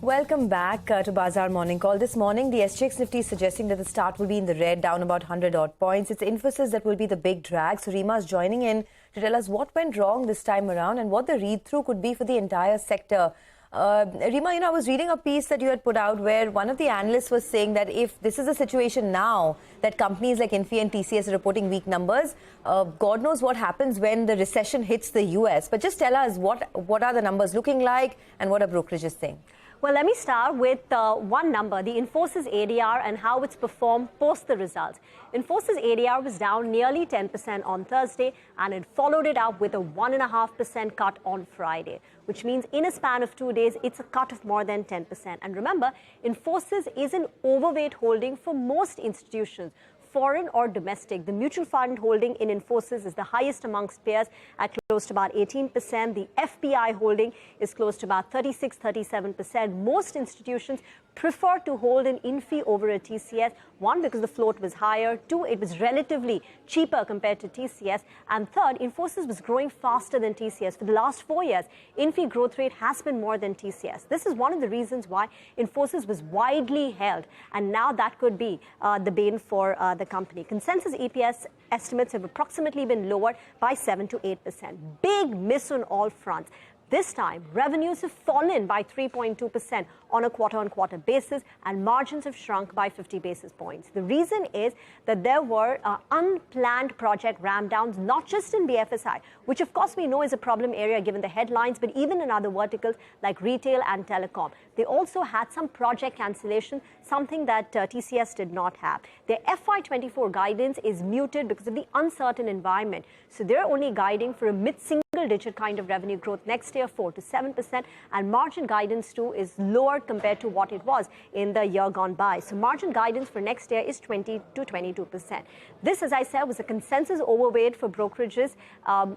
Welcome back to Bazaar Morning Call. This morning, the SGX Nifty is suggesting that the start will be in the red, down about 100 odd points. It's Infosys that will be the big drag. So Rima is joining in to tell us what went wrong this time around and what the read-through could be for the entire sector. Rima, I was reading a piece that you had put out where one of the analysts was saying that if this is the situation now, that companies like Infy and TCS are reporting weak numbers, God knows what happens when the recession hits the US. But just tell us what are the numbers looking like and what are brokerages saying? Well, let me start with one number, the Infosys ADR and how it's performed post the results. Infosys ADR was down nearly 10% on Thursday, and it followed it up with a 1.5% cut on Friday, which means in a span of 2 days, it's a cut of more than 10%. And remember, Infosys is an overweight holding for most institutions, foreign or domestic. The mutual fund holding in Infosys is the highest amongst peers at close to about 18%. The FPI holding is close to about 36-37%. Most institutions prefer to hold an Infy over a TCS. One, because the float was higher. Two, it was relatively cheaper compared to TCS. And third, Infosys was growing faster than TCS. For the last 4 years, Infy growth rate has been more than TCS. This is one of the reasons why Infosys was widely held. And now that could be the bane for the company. Consensus EPS estimates have approximately been lowered by 7 to 8%. Big miss on all fronts. This time, revenues have fallen by 3.2% on a quarter-on-quarter basis, and margins have shrunk by 50 basis points. The reason is that there were unplanned project ramp downs, not just in BFSI, which of course we know is a problem area given the headlines, but even in other verticals like retail and telecom. They also had some project cancellation, something that TCS did not have. Their FY24 guidance is muted because of the uncertain environment. So they're only guiding for a mid-single-digit kind of revenue growth next year, 4 to 7%, and margin guidance too is lower compared to what it was in the year gone by. So margin guidance for next year is 20 to 22%. This, as I said, was a consensus overweight for brokerages.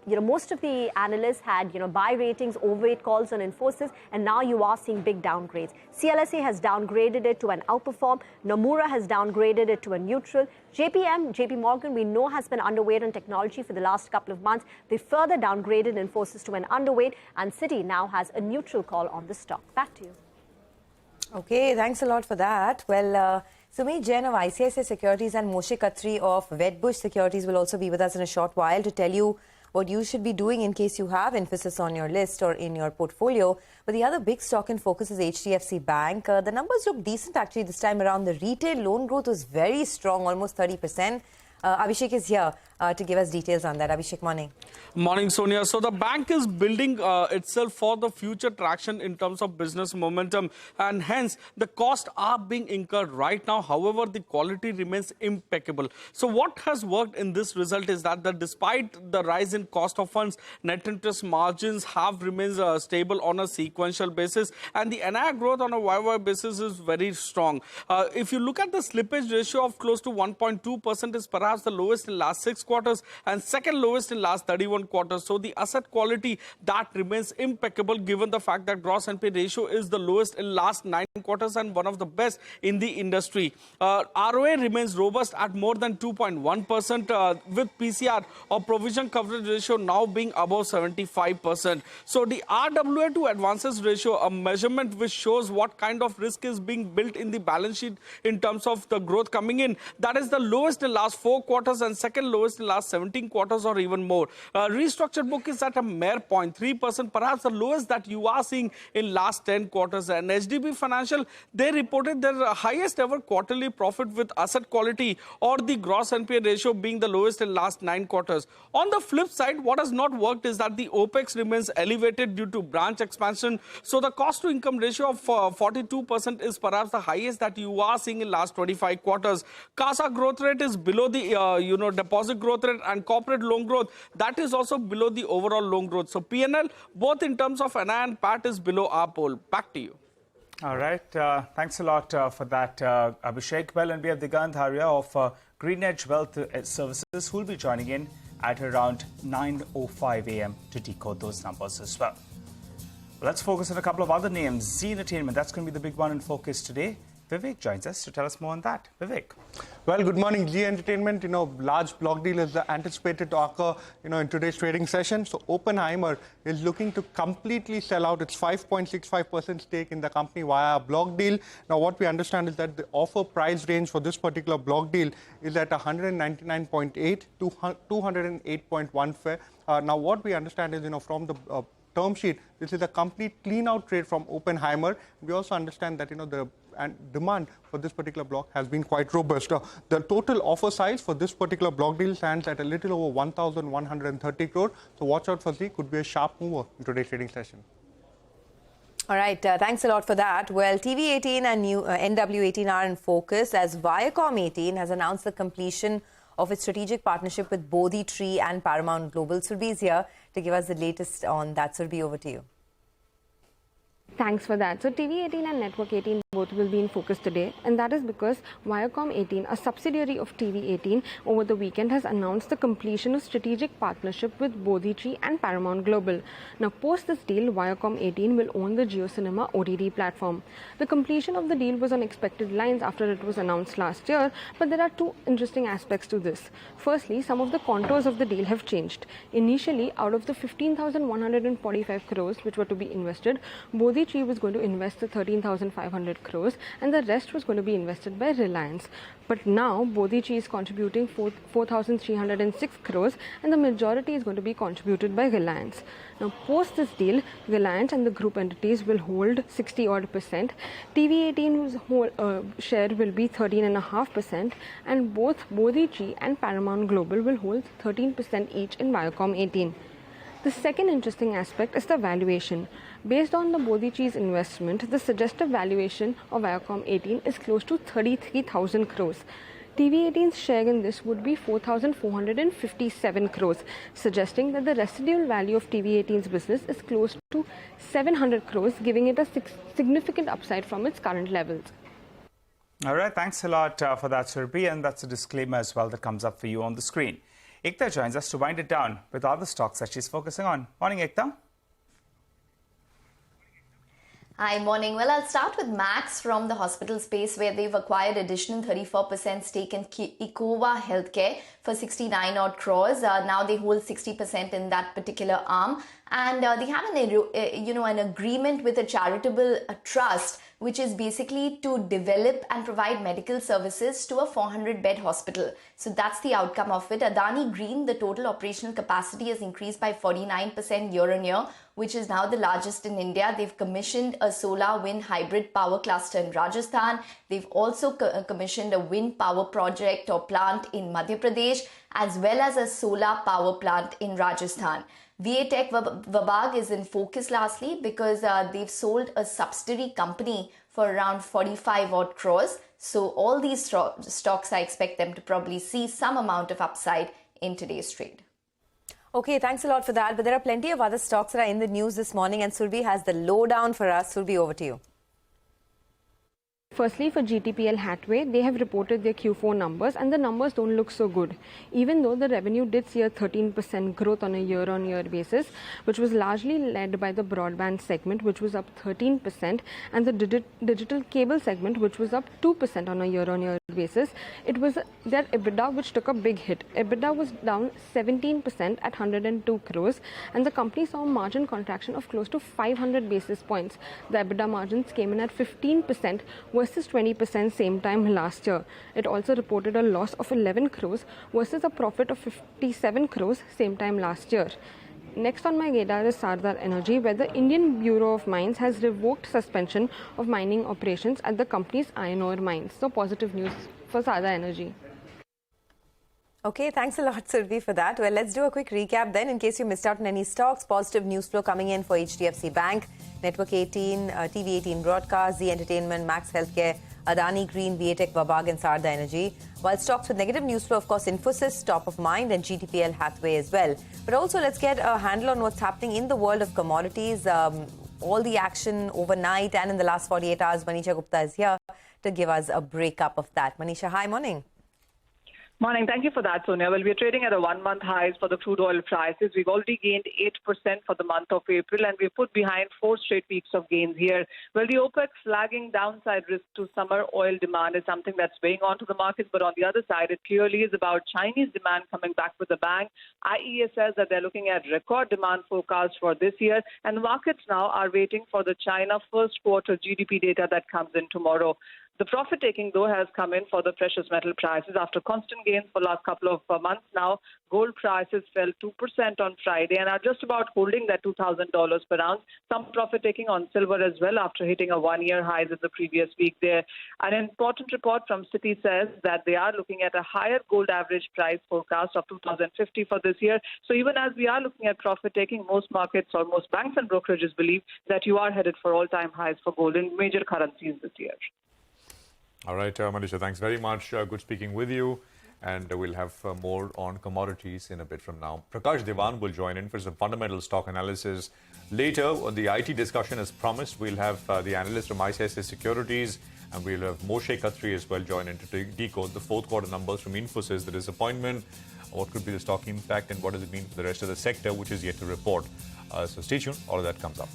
Most of the analysts had, buy ratings, overweight calls on Infosys, and now you are seeing big downgrades. CLSA has downgraded it to an outperform. Nomura has downgraded it to a neutral. JP Morgan, we know, has been underweight on technology for the last couple of months. They further downgraded Infosys to an underweight, and Citi now has a neutral call on the stock. Back to you. Okay, thanks a lot for that. Well, Sumit Jain of ICICI Securities and Moshe Khatri of Wedbush Securities will also be with us in a short while to tell you what you should be doing in case you have Infosys on your list or in your portfolio. But the other big stock in focus is HDFC Bank. The numbers look decent actually this time around. The retail loan growth was very strong, almost 30%. Abhishek is here to give us details on that. Abhishek, morning. Morning, Sonia. So the bank is building itself for the future traction in terms of business momentum, and hence the costs are being incurred right now. However, the quality remains impeccable. So what has worked in this result is that despite the rise in cost of funds, net interest margins have remained stable on a sequential basis, and the NII growth on a YY basis is very strong. If you look at the slippage ratio of close to 1.2% is perhaps the lowest in last 6 quarters and second lowest in last 31 quarters. So the asset quality that remains impeccable given the fact that gross NPA ratio is the lowest in last 9 quarters and one of the best in the industry. ROA remains robust at more than 2.1% with PCR or provision coverage ratio now being above 75%. So the RWA to advances ratio, a measurement which shows what kind of risk is being built in the balance sheet in terms of the growth coming in, that is the lowest in last 4 quarters and second lowest in last 17 quarters or even more. Restructured book is at a mere 0.3%, perhaps the lowest that you are seeing in last 10 quarters. And HDB Financial, they reported their highest ever quarterly profit with asset quality or the gross NPA ratio being the lowest in last 9 quarters. On the flip side, what has not worked is that the OPEX remains elevated due to branch expansion. So the cost to income ratio of 42% is perhaps the highest that you are seeing in last 25 quarters. CASA growth rate is below the deposit growth rate, and corporate loan growth that is also below the overall loan growth. So PNL, both in terms of NII and PAT, is below our poll. Back to you. All right. Thanks a lot for that, Abhishek. Well, and we have Digant Haria of GreenEdge Wealth Services who will be joining in at around 9:05 a.m. to decode those numbers as well. Let's focus on a couple of other names. Zee Entertainment, that's going to be the big one in focus today. Vivek joins us to tell us more on that. Vivek. Well, good morning. Zee Entertainment, large block deal is anticipated to occur, in today's trading session. So Oppenheimer is looking to completely sell out its 5.65% stake in the company via a block deal. Now, what we understand is that the offer price range for this particular block deal is at 199.8 to 208.1 fair. Now, what we understand is, from the term sheet, this is a complete clean-out trade from Oppenheimer. We also understand that, the demand for this particular block has been quite robust. The total offer size for this particular block deal stands at a little over 1,130 crore. So watch out for Zee. Could be a sharp mover in today's trading session. All right, thanks a lot for that. Well, TV18 and NW18 are in focus as Viacom18 has announced the completion of its strategic partnership with Bodhi Tree and Paramount Global. Surbhi is here to give us the latest on that. Surbhi, over to you. Thanks for that. So TV18 and Network 18 both will be in focus today, and that is because Viacom 18, a subsidiary of TV18, over the weekend has announced the completion of strategic partnership with Bodhi Tree and Paramount Global. Now, post this deal, Viacom 18 will own the JioCinema OTT platform. The completion of the deal was on expected lines after it was announced last year, but there are two interesting aspects to this. Firstly, some of the contours of the deal have changed. Initially, out of the 15,145 crores which were to be invested, Bodhi Tree was going to invest the 13,500 crores and the rest was going to be invested by Reliance. But now Bodhi Tree is contributing 4,306 crores and the majority is going to be contributed by Reliance. Now, post this deal, Reliance and the group entities will hold 60-odd%. TV18's share will be 13.5%, and both Bodhi Tree and Paramount Global will hold 13% each in Viacom 18. The second interesting aspect is the valuation. Based on the Bodhi Tree's investment, the suggested valuation of Viacom 18 is close to 33,000 crores. TV18's share in this would be 4,457 crores, suggesting that the residual value of TV18's business is close to 700 crores, giving it a significant upside from its current levels. All right, thanks a lot for that, Surbhi, and that's a disclaimer as well that comes up for you on the screen. Ekta joins us to wind it down with other stocks that she's focusing on. Morning, Ekta. Hi, morning. Well, I'll start with Max from the hospital space where they've acquired additional 34% stake in Eqova Healthcare for 69 odd crores. Now they hold 60% in that particular arm, and they have an agreement with a charitable trust, which is basically to develop and provide medical services to a 400-bed hospital. So that's the outcome of it. Adani Green, the total operational capacity has increased by 49% year on year, which is now the largest in India. They've commissioned a solar wind hybrid power cluster in Rajasthan. They've also commissioned a wind power project or plant in Madhya Pradesh, as well as a solar power plant in Rajasthan. Viatech Vabag is in focus lastly because they've sold a subsidiary company for around 45 odd crores. So all these stocks, I expect them to probably see some amount of upside in today's trade. Okay, thanks a lot for that. But there are plenty of other stocks that are in the news this morning, and Surbhi has the lowdown for us. Surbhi, over to you. Firstly, for GTPL Hathway, they have reported their Q4 numbers and the numbers don't look so good. Even though the revenue did see a 13% growth on a year-on-year basis, which was largely led by the broadband segment, which was up 13%, and the digital cable segment, which was up 2% on a year-on-year basis, it was their EBITDA which took a big hit. EBITDA was down 17% at 102 crores, and the company saw a margin contraction of close to 500 basis points. The EBITDA margins came in at 15%, versus 20% same time last year. It also reported a loss of 11 crores versus a profit of 57 crores same time last year. Next on my radar is Sardar Energy, where the Indian Bureau of Mines has revoked suspension of mining operations at the company's iron ore mines. So positive news for Sardar Energy. Okay, thanks a lot, Surbhi, for that. Well, let's do a quick recap then in case you missed out on any stocks. Positive news flow coming in for HDFC Bank, Network 18, TV18 Broadcast, Zee Entertainment, Max Healthcare, Adani Green, Viatech Vabag and Sardar Energy. While stocks with negative news flow, of course, Infosys, top of mind, and GTPL Hathway as well. But also, let's get a handle on what's happening in the world of commodities. All the action overnight and in the last 48 hours. Manisha Gupta is here to give us a breakup of that. Manisha, hi, morning. Morning. Thank you for that, Sonia. Well, we're trading at a one-month highs for the crude oil prices. We've already gained 8% for the month of April, and we've put behind 4 straight weeks of gains here. Well, the OPEC flagging downside risk to summer oil demand is something that's weighing onto the markets. But on the other side, it clearly is about Chinese demand coming back with a bang. IEA says that they're looking at record demand forecasts for this year, and the markets now are waiting for the China first quarter GDP data that comes in tomorrow. The profit-taking, though, has come in for the precious metal prices. After constant gains for the last couple of months now, gold prices fell 2% on Friday and are just about holding that $2,000 per ounce. Some profit-taking on silver as well after hitting a one-year high in the previous week there. An important report from Citi says that they are looking at a higher gold average price forecast of $2,050 for this year. So even as we are looking at profit-taking, most markets or most banks and brokerages believe that you are headed for all-time highs for gold in major currencies this year. All right, Manisha, thanks very much. Good speaking with you. And we'll have more on commodities in a bit from now. Prakash Devan will join in for some fundamental stock analysis. Later, on the IT discussion, as promised, we'll have the analyst from ICICI Securities, and we'll have Moshe Khatri as well join in to decode the fourth quarter numbers from Infosys, the disappointment, what could be the stock impact, and what does it mean for the rest of the sector, which is yet to report. So stay tuned. All of that comes up.